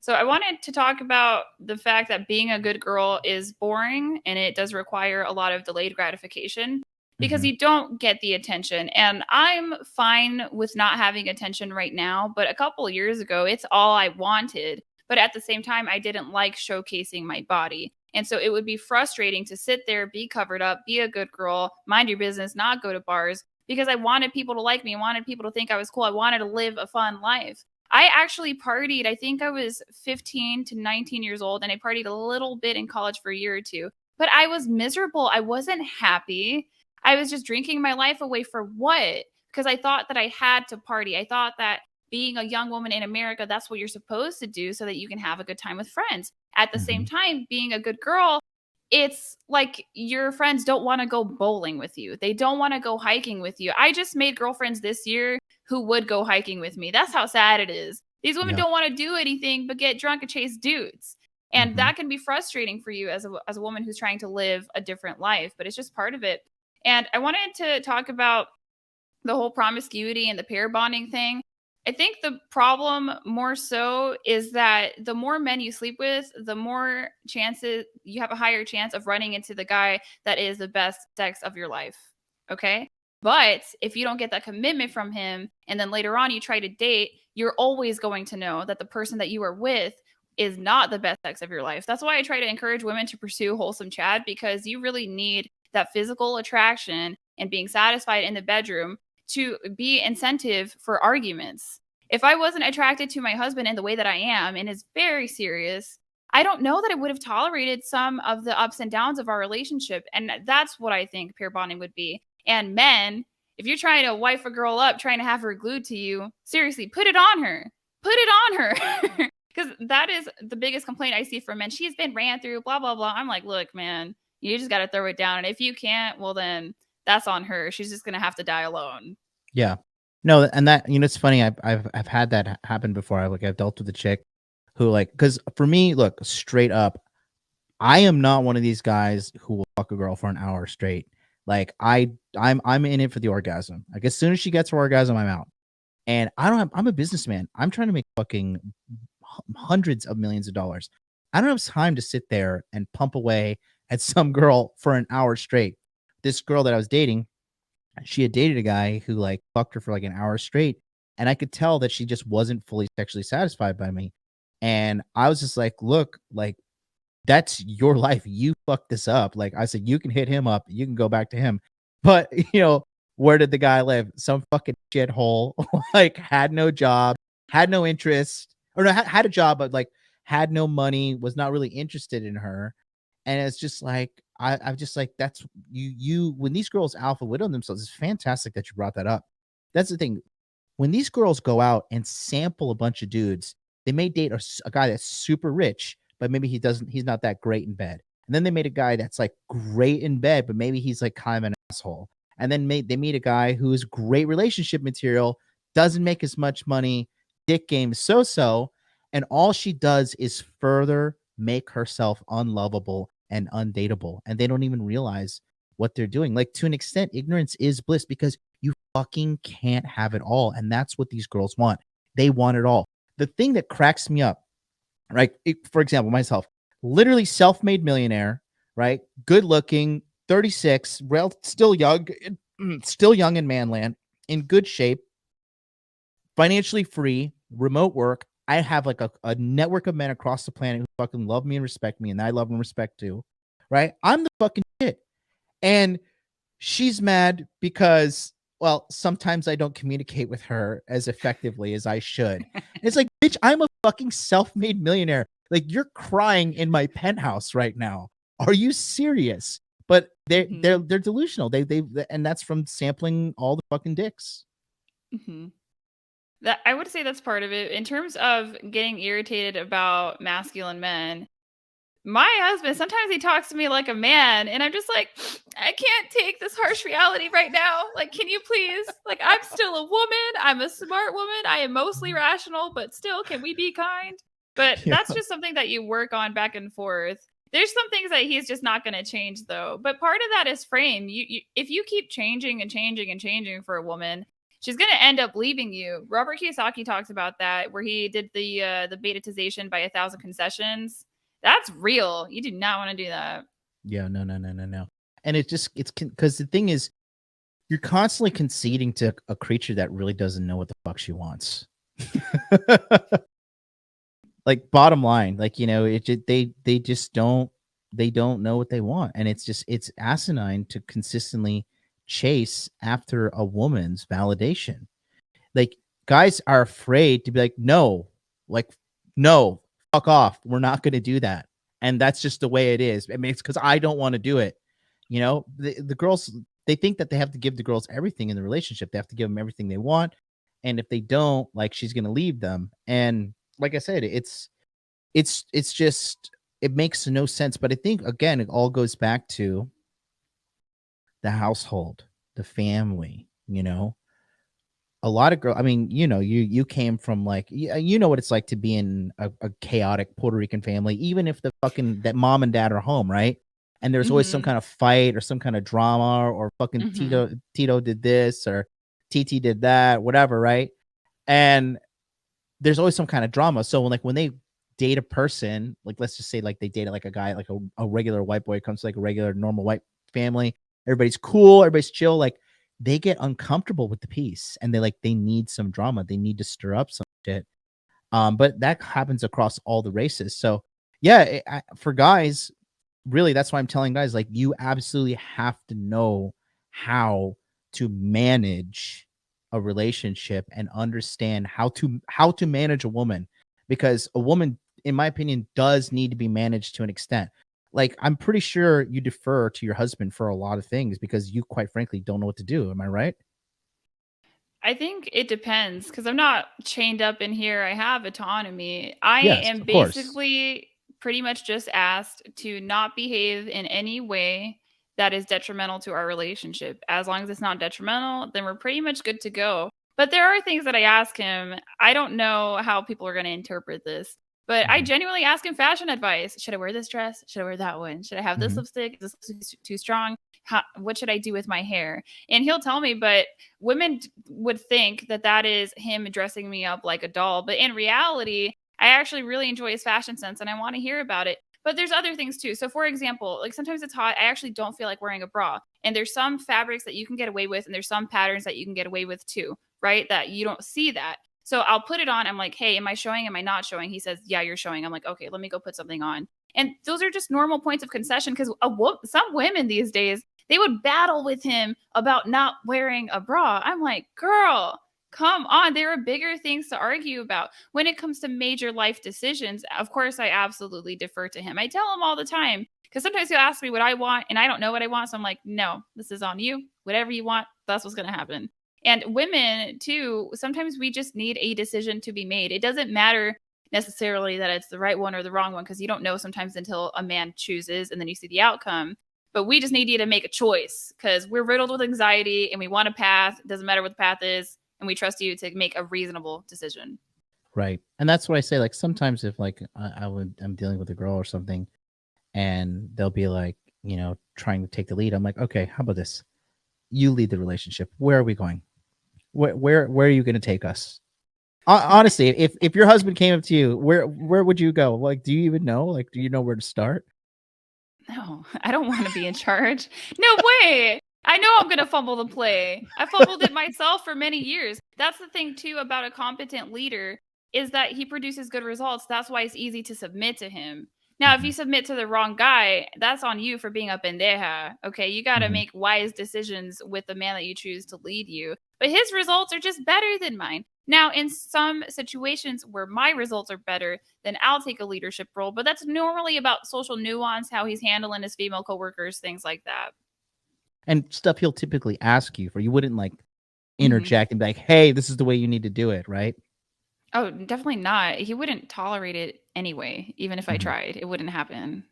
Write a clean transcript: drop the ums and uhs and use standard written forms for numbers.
So I wanted to talk about the fact that being a good girl is boring and it does require a lot of delayed gratification because Hmm. you don't get the attention. And I'm fine with not having attention right now, but a couple of years ago, it's all I wanted. But at the same time, I didn't like showcasing my body. And so it would be frustrating to sit there, be covered up, be a good girl, mind your business, not go to bars because I wanted people to like me, wanted people to think I was cool. I wanted to live a fun life. I actually partied. I think I was 15 to 19 years old, and I partied a little bit in college for a year or two. But I was miserable. I wasn't happy. I was just drinking my life away for what? Because I thought that I had to party. I thought that being a young woman in America, that's what you're supposed to do so that you can have a good time with friends. At the same Hmm. time, being a good girl, it's like your friends don't want to go bowling with you. They don't want to go hiking with you. I just made girlfriends this year who would go hiking with me. That's how sad it is. These women Yeah. don't want to do anything but get drunk and chase dudes. And Hmm. that can be frustrating for you as a woman who's trying to live a different life, but it's just part of it. And I wanted to talk about the whole promiscuity and the pair bonding thing. I think the problem more so is that the more men you sleep with, the more chances you have a higher chance of running into the guy that is the best sex of your life. Okay. But if you don't get that commitment from him and then later on you try to date, you're always going to know that the person that you are with is not the best sex of your life. That's why I try to encourage women to pursue wholesome chat because you really need that physical attraction and being satisfied in the bedroom to be incentive for arguments. If I wasn't attracted to my husband in the way that I am and is very serious, I don't know that I would have tolerated some of the ups and downs of our relationship. And that's what I think pair bonding would be. And men, if you're trying to wife a girl up, trying to have her glued to you, seriously, put it on her. Put it on her. Because that is the biggest complaint I see from men. She's been ran through, blah, blah, blah. I'm like, look, man, you just got to throw it down. And if you can't, well, then that's on her. She's just going to have to die alone. Yeah. No, and that it's funny. I've had that happen before. I've dealt with a chick who because for me, look, straight up, I am not one of these guys who will fuck a girl for an hour straight. I'm in it for the orgasm. Like as soon as she gets her orgasm, I'm out. And I'm a businessman. I'm trying to make fucking hundreds of millions of dollars. I don't have time to sit there and pump away at some girl for an hour straight. This girl that I was dating, she had dated a guy who fucked her for an hour straight, and I could tell that she just wasn't fully sexually satisfied by me. And I was just like, look, that's your life. You fucked this up. Like I said, you can hit him up, you can go back to him. But where did the guy live? Some fucking shithole, had no job, had no interest, or no, had a job, but had no money, was not really interested in her. And it's just I'm just like, that's you when these girls alpha widow themselves. It's fantastic that you brought that up. That's the thing. When these girls go out and sample a bunch of dudes, they may date a guy that's super rich, but maybe he's not that great in bed. And then they meet a guy that's great in bed, but maybe he's kind of an asshole. And then they meet a guy who's great relationship material, doesn't make as much money, dick game so, and all she does is further make herself unlovable and undateable. And they don't even realize what they're doing. To an extent, ignorance is bliss because you fucking can't have it all. And that's what these girls want. They want it all. The thing that cracks me up, right? For example, myself, literally self-made millionaire, right? Good looking, 36, still young, still young in manland, in good shape, financially free, remote work. I have a network of men across the planet who fucking love me and respect me, and I love and respect too, right? I'm the fucking shit. And she's mad because, well, sometimes I don't communicate with her as effectively as I should. And it's like, bitch, I'm a fucking self-made millionaire. You're crying in my penthouse right now. Are you serious? But they're delusional. They and that's from sampling all the fucking dicks. Mm-hmm. That I would say that's part of it. In terms of getting irritated about masculine men, my husband sometimes he talks to me like a man, and I'm just like, I can't take this harsh reality right now. Like, can you please? Like, I'm still a woman. I'm a smart woman. I am mostly rational, but still, can we be kind? But Yeah. that's just something that you work on back and forth. There's some things that he's just not going to change, though. But part of that is frame. You if you keep changing and changing and changing for a woman, she's going to end up leaving you. Robert Kiyosaki talks about that, where he did the betatization by 1,000 concessions. That's real. You do not want to do that. Yeah, no. And it's because the thing is, you're constantly conceding to a creature that really doesn't know what the fuck she wants. Like, bottom line, like, they just don't know what they want, and it's asinine to consistently chase after a woman's validation. Like, guys are afraid to be like, no, fuck off, we're not going to do that, and that's just the way it is. I mean, it's because I don't want to do it. The girls, they think that they have to give the girls everything in the relationship. They have to give them everything they want, and if they don't, like, she's going to leave them. And like I said, it's just, it makes no sense. But I think, again, it all goes back to the household, the family. A lot of girls, I mean, you came from, like, you know what it's like to be in a chaotic Puerto Rican family, even if that mom and dad are home, right? And there's always some kind of fight or some kind of drama, or fucking Tito did this or TT did that, whatever, right? And there's always some kind of drama. So when they date a person, like, let's just say, like, they dated like a guy, like a regular white boy comes to, like, a regular normal white family, everybody's cool, everybody's chill, like, they get uncomfortable with the peace, and they need some drama, they need to stir up some shit. But that happens across all the races. So yeah, for guys, really, that's why I'm telling guys, like, you absolutely have to know how to manage a relationship and understand how to manage a woman, because a woman, in my opinion, does need to be managed to an extent. Like, I'm pretty sure you defer to your husband for a lot of things because you, quite frankly, don't know what to do. Am I right? I think it depends, because I'm not chained up in here. I have autonomy. I Yes, am of course. basically pretty much just asked to not behave in any way that is detrimental to our relationship. As long as it's not detrimental, then we're pretty much good to go. But there are things that I ask him. I don't know how people are going to interpret this, but I Mhm. genuinely ask him fashion advice. Should I wear this dress? Should I wear that one? Should I have this Mhm. lipstick? Is this lipstick too strong? What should I do with my hair? And he'll tell me, but women would think that that is him dressing me up like a doll. But in reality, I actually really enjoy his fashion sense and I want to hear about it. But there's other things too. So, for example, like, sometimes it's hot. I actually don't feel like wearing a bra. And there's some fabrics that you can get away with, and there's some patterns that you can get away with too, right? That you don't see that. So I'll put it on. I'm like, hey, am I showing? Am I not showing? He says, yeah, you're showing. I'm like, okay, let me go put something on. And those are just normal points of concession, because some women these days, they would battle with him about not wearing a bra. I'm like, girl, come on. There are bigger things to argue about. When it comes to major life decisions, of course, I absolutely defer to him. I tell him all the time, because sometimes he'll ask me what I want and I don't know what I want. So I'm like, no, this is on you. Whatever you want, that's what's going to happen. And women, too, sometimes we just need a decision to be made. It doesn't matter necessarily that it's the right one or the wrong one, because you don't know sometimes until a man chooses and then you see the outcome. But we just need you to make a choice, because we're riddled with anxiety and we want a path. It doesn't matter what the path is. And we trust you to make a reasonable decision. Right. And that's what I say. Like, sometimes if, like, I'm dealing with a girl or something, and they'll be like, trying to take the lead, I'm like, okay, how about this? You lead the relationship. Where are we going? Where are you going to take us? Honestly, if your husband came up to you, where would you go? Like, do you even know? Like, do you know where to start? No, I don't want to be in charge. No way. I know I'm going to fumble the play. I fumbled it myself for many years. That's the thing, too, about a competent leader, is that he produces good results. That's why it's easy to submit to him. Now, if you submit to the wrong guy, that's on you for being a pendeja. Okay, you got to make wise decisions with the man that you choose to lead you. But his results are just better than mine. Now, in some situations where my results are better, then I'll take a leadership role. But that's normally about social nuance, how he's handling his female coworkers, things like that. And stuff he'll typically ask you for. You wouldn't, like, Mm-hmm. interject and be like, hey, this is the way you need to do it, right? Oh, definitely not. He wouldn't tolerate it anyway. Even if I Mhm. tried, it wouldn't happen.